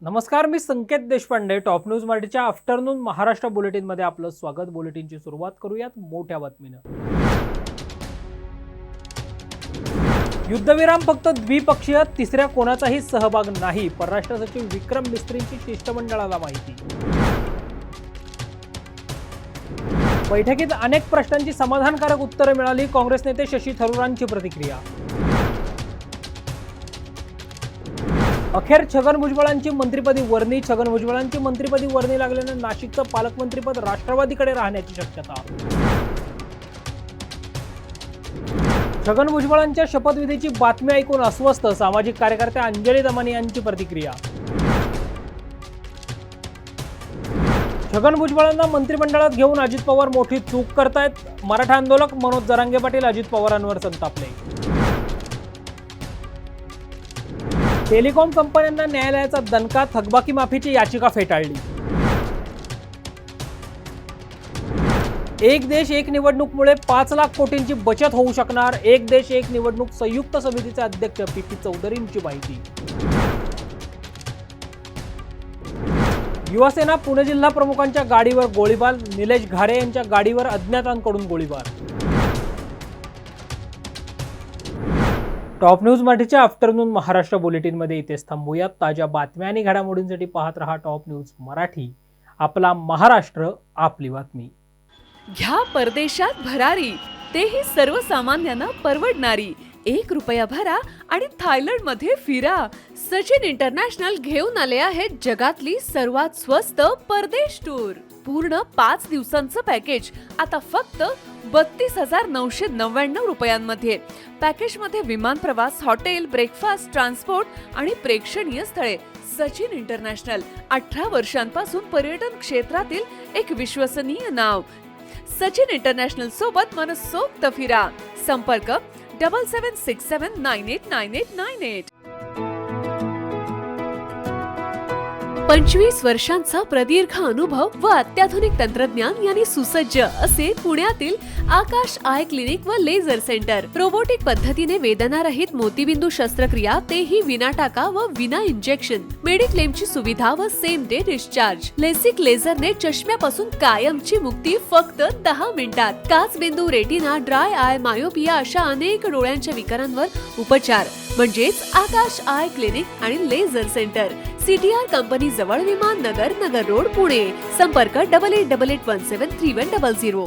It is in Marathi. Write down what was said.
नमस्कार, मी संकेत देशपांडे. टॉप न्यूज मराठीच्या आफ्टरनून महाराष्ट्र बुलेटिनमध्ये आपलं स्वागत. बुलेटिनची सुरुवात करूयात मोठ्या बातमीनं. युद्धविराम फक्त द्विपक्षीय, तिसऱ्या कोणाचाही सहभाग नाही. परराष्ट्र सचिव विक्रम मिस्त्रींची शिष्टमंडळाला माहिती. बैठकीत अनेक प्रश्नांची समाधानकारक उत्तरे मिळाली. काँग्रेस नेते शशी थरूरांची प्रतिक्रिया. अखेर छगन भुजबळांची मंत्रिपदी वर्णी. छगन भुजबळांची मंत्रिपदी वर्णी लागल्यानं नाशिकचं पालकमंत्रीपद राष्ट्रवादीकडे राहण्याची शक्यता. छगन भुजबळांच्या शपथविधीची बातमी ऐकून अस्वस्थ. सामाजिक कार्यकर्त्या अंजली दमानी यांची प्रतिक्रिया. छगन भुजबळांना मंत्रिमंडळात घेऊन अजित पवार मोठी चूक करतायत. मराठा आंदोलक मनोज जरांगे पाटील अजित पवारांवर संतापले. टेलिकॉम कंपन्यांना न्यायालयाचा दणका. थकबाकी माफीची याचिका फेटाळली. एक देश एक निवडणूकमुळे 5 लाख कोटींची बचत होऊ शकणार. एक देश एक निवडणूक संयुक्त समितीचे अध्यक्ष पी चौधरींची माहिती. युवासेना पुणे जिल्हा प्रमुखांच्या गाडीवर गोळीबार. निलेश घारे यांच्या गाडीवर अज्ञातांकडून गोळीबार. टॉप न्यूज मराठीच्या आफ्टरनून महाराष्ट्र बुलेटिनमध्ये इथेच थांबूयात. ताज्या बातम्या आणि घडामोडींसाठी पाहत रहा टॉप न्यूज मराठी. आपला महाराष्ट्र, आपली बातमी. घ्या परदेशात भरारी, तेही सर्वसामान्यांना परवडणारी. 1 रुपया भरा आणि थायलंडमध्ये फिरा. सचिन इंटरनॅशनल घेऊन आले आहेत जगातली सर्वात स्वस्त परदेश टूर. पूर्ण 5 दिवसांचं पॅकेज आता फक्त 32,999 रुपयांमध्ये. पॅकेजमध्ये विमान प्रवास, हॉटेल, ब्रेकफास्ट, ट्रान्सपोर्ट आणि प्रेक्षणीय स्थळे. सचिन इंटरनॅशनल 18 वर्षांपासून पर्यटन क्षेत्रातील एक विश्वसनीय नाव. सचिन इंटरनॅशनल सोबत मनसोक्त फिरा. संपर्क 7767989898. 25 वर्षांचा प्रदीर्घ अनुभव व अत्याधुनिक तंत्रज्ञान यांनी सुसज्ज असे पुण्यातील आकाश आय क्लिनिक व लेझर सेंटर. रोबोटिक पद्धतीने वेदनारहित मोतीबिंदू शस्त्रक्रिया, तेही विना टाका व विना इंजेक्शन. मेडिक्लेमची सुविधा व सेम डे डिस्चार्ज. लेसिक लेझरने चष्म्यापासून कायमची मुक्ती फक्त 10 मिनिटात. काचबिंदू, रेटिना, ड्राय आय, मायोपिया अशा अनेक डोळ्यांच्या विकारांवर उपचार म्हणजेच आकाश आय क्लिनिक आणि लेझर सेंटर. CTR कंपनी जवळ, विमान नगर, नगर रोड, पुणे. संपर्क 8888173100.